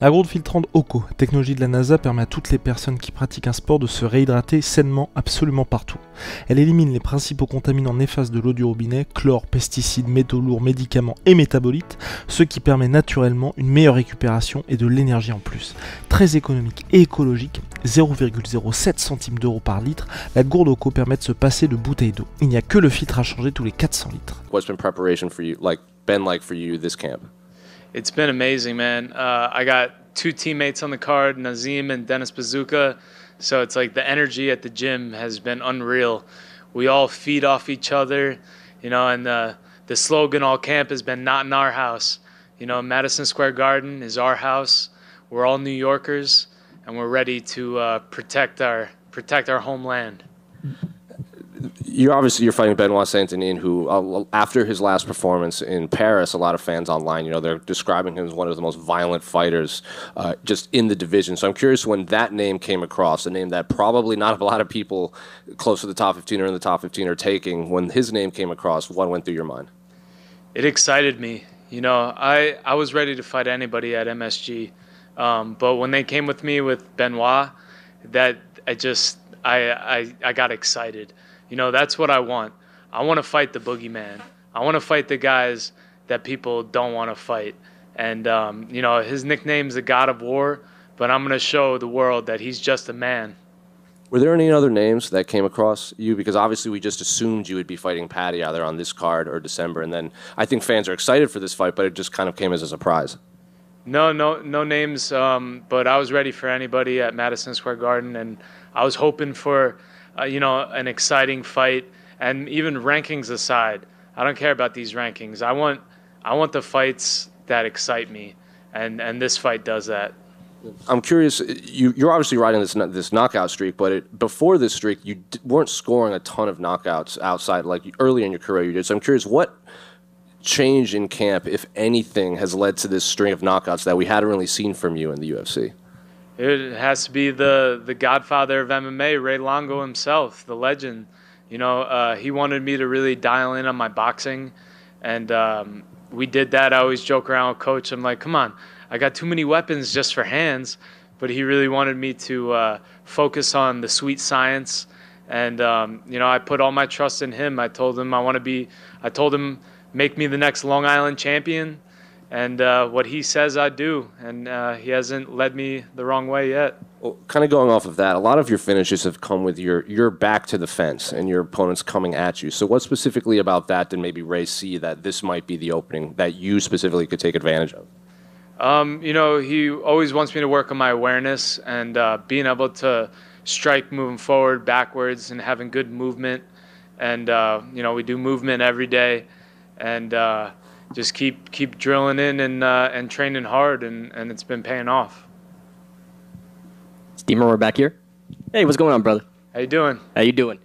La gourde filtrante Oko, technologie de la NASA, permet à toutes les personnes qui pratiquent un sport de se réhydrater sainement absolument partout. Elle élimine les principaux contaminants néfastes de l'eau du robinet, chlore, pesticides, métaux lourds, médicaments et métabolites, ce qui permet naturellement une meilleure récupération et de l'énergie en plus. Très économique et écologique, 0,07 centimes d'euros par litre, la gourde Oko permet de se passer de bouteilles d'eau. Il n'y a que le filtre à changer tous les 400 litres. What's been preparation for you, been like for you this camp? It's been amazing, man. I got two teammates on the card, Nazim and Dennis Bazooka. So it's like the energy at the gym has been unreal. We all feed off each other, you know, and the slogan all camp has been "Not in our house." You know, Madison Square Garden is our house. We're all New Yorkers, and we're ready to protect our homeland. You're fighting Benoit Saint-Denis, who, after his last performance in Paris, a lot of fans online, they're describing him as one of the most violent fighters just in the division. So I'm curious, when that name came across, a name that probably not a lot of people close to the top 15 or in the top 15 are taking, when his name came across, what went through your mind? It excited me. You know, I was ready to fight anybody at MSG, but when they came with me with Benoit, that I got excited. You know, that's what I want. I want to fight the boogeyman. I want to fight the guys that people don't want to fight. And, you know, his nickname's the God of War, but I'm going to show the world that he's just a man. Were there any other names that came across you? Because obviously we just assumed you would be fighting Paddy either on this card or December. And then I think fans are excited for this fight, but it just kind of came as a surprise. No names, but I was ready for anybody at Madison Square Garden, and I was hoping for you know, an exciting fight. And even rankings aside, I don't care about these rankings. I want the fights that excite me, and this fight does that. I'm curious, you're obviously riding this knockout streak, but before this streak, you weren't scoring a ton of knockouts outside, like early in your career you did. So I'm curious, what change in camp, if anything, has led to this string of knockouts that we hadn't really seen from you in the UFC? It has to be the godfather of MMA, Ray Longo himself, the legend. You know, he wanted me to really dial in on my boxing, and we did that. I always joke around with Coach. I'm like, come on, I got too many weapons just for hands. But he really wanted me to focus on the sweet science, and you know, I put all my trust in him. I told him make me the next Long Island champion. And what he says I do, and he hasn't led me the wrong way yet. Well, kind of going off of that, a lot of your finishes have come with your back to the fence and your opponents coming at you. So what specifically about that did maybe Ray see that this might be the opening that you specifically could take advantage of? You know, he always wants me to work on my awareness and being able to strike moving forward, backwards, and having good movement. And, you know, we do movement every day. And just keep drilling in and training hard, and it's been paying off. Steamer, we're back here. Hey, what's going on, brother? How you doing? How you doing?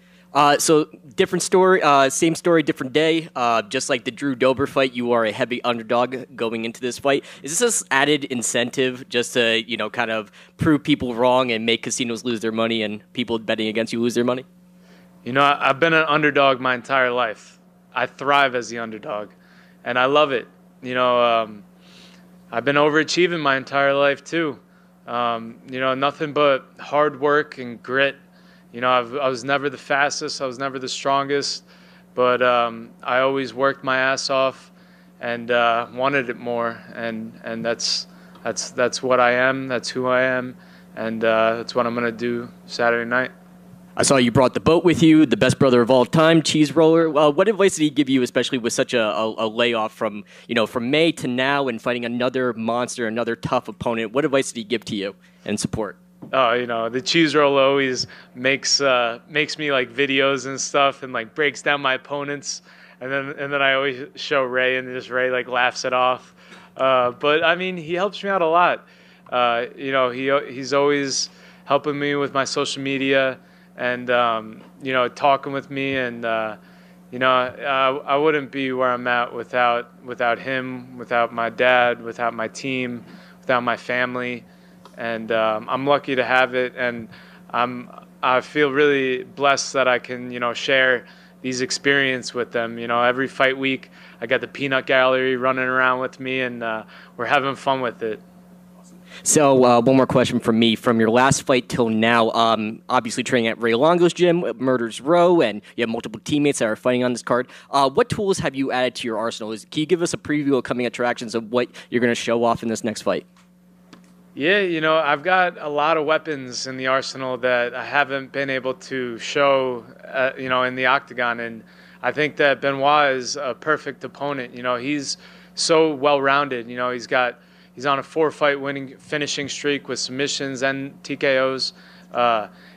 So different story, same story, different day. Just like the Drew Dober fight, you are a heavy underdog going into this fight. Is this an added incentive just to, you know, kind of prove people wrong and make casinos lose their money and people betting against you lose their money? You know, I've been an underdog my entire life. I thrive as the underdog. And I love it. You know, I've been overachieving my entire life too. You know, nothing but hard work and grit. You know, I was never the fastest. I was never the strongest. But I always worked my ass off and wanted it more. And that's what I am. That's who I am. And that's what I'm going to do Saturday night. I saw you brought the boat with you, the best brother of all time, Cheese Roller. What advice did he give you, especially with such a layoff from May to now and fighting another monster, another tough opponent? What advice did he give to you and support? Oh, you know, the Cheese Roller always makes me like videos and stuff and like breaks down my opponents, and then I always show Ray, and just Ray like laughs it off. But I mean, he helps me out a lot. You know, he's always helping me with my social media. And, you know, talking with me, and, you know, I wouldn't be where I'm at without him, without my dad, without my team, without my family. And I'm lucky to have it, and I feel really blessed that I can, you know, share these experiences with them. You know, every fight week I got the peanut gallery running around with me, and we're having fun with it. So one more question from me. From your last fight till now, obviously training at Ray Longo's gym, Murder's Row, and you have multiple teammates that are fighting on this card. What tools have you added to your arsenal? Can you give us a preview of coming attractions of what you're going to show off in this next fight? Yeah, I've got a lot of weapons in the arsenal that I haven't been able to show, in the octagon. And I think that Benoit is a perfect opponent. He's so well-rounded. He's on a 4-fight finishing streak with submissions and TKOs.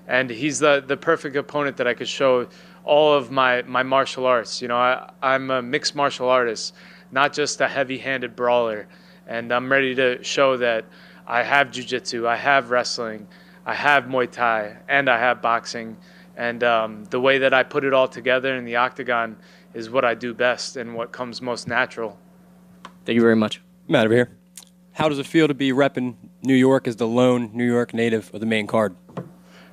And he's the perfect opponent that I could show all of my martial arts. I'm a mixed martial artist, not just a heavy-handed brawler. And I'm ready to show that I have jiu-jitsu, I have wrestling, I have Muay Thai, and I have boxing. And the way that I put it all together in the octagon is what I do best and what comes most natural. Thank you very much. Matt, over here. How does it feel to be repping New York as the lone New York native of the main card?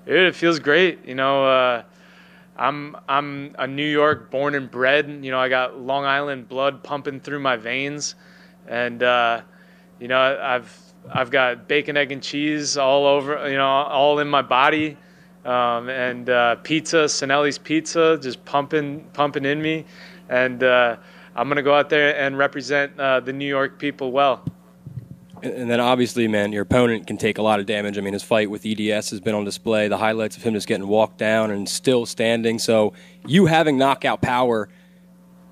Dude, it feels great. I'm a New York born and bred. I got Long Island blood pumping through my veins. And, I've got bacon, egg, and cheese all over, all in my body, and pizza, Sinelli's Pizza, just pumping in me, and I'm gonna go out there and represent the New York people well. And then obviously, man, your opponent can take a lot of damage. I mean, his fight with EDS has been on display. The highlights of him just getting walked down and still standing. So you having knockout power,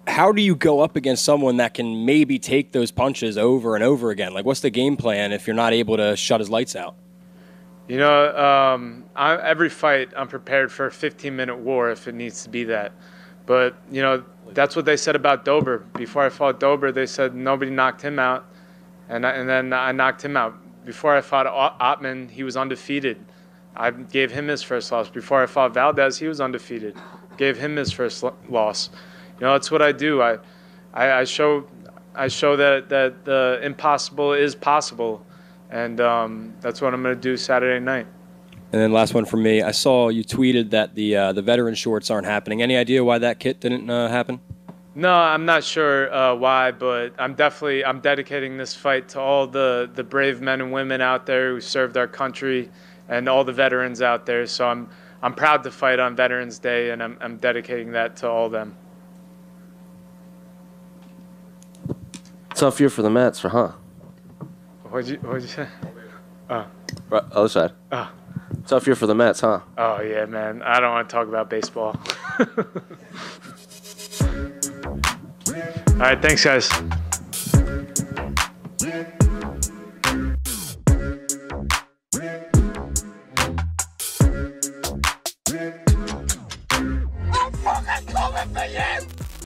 how do you go up against someone that can maybe take those punches over and over again? Like, what's the game plan if you're not able to shut his lights out? Every fight I'm prepared for a 15-minute war if it needs to be that. But, that's what they said about Dober. Before I fought Dober, they said nobody knocked him out, and then I knocked him out. Before I fought Ottman, he was undefeated. I gave him his first loss. Before I fought Valdez, he was undefeated. Gave him his first loss. That's what I do. I show that the impossible is possible, and that's what I'm going to do Saturday night. And then last one from me. I saw you tweeted that the veteran shorts aren't happening. Any idea why that kit didn't happen? No, I'm not sure why, but I'm dedicating this fight to all the brave men and women out there who served our country, and all the veterans out there. So I'm proud to fight on Veterans Day, and I'm dedicating that to all of them. Tough year for the Mets, huh? What'd you say? Right, other side. Tough year for the Mets, huh? Oh, yeah, man. I don't want to talk about baseball. All right, thanks, guys. I'm fucking coming for you!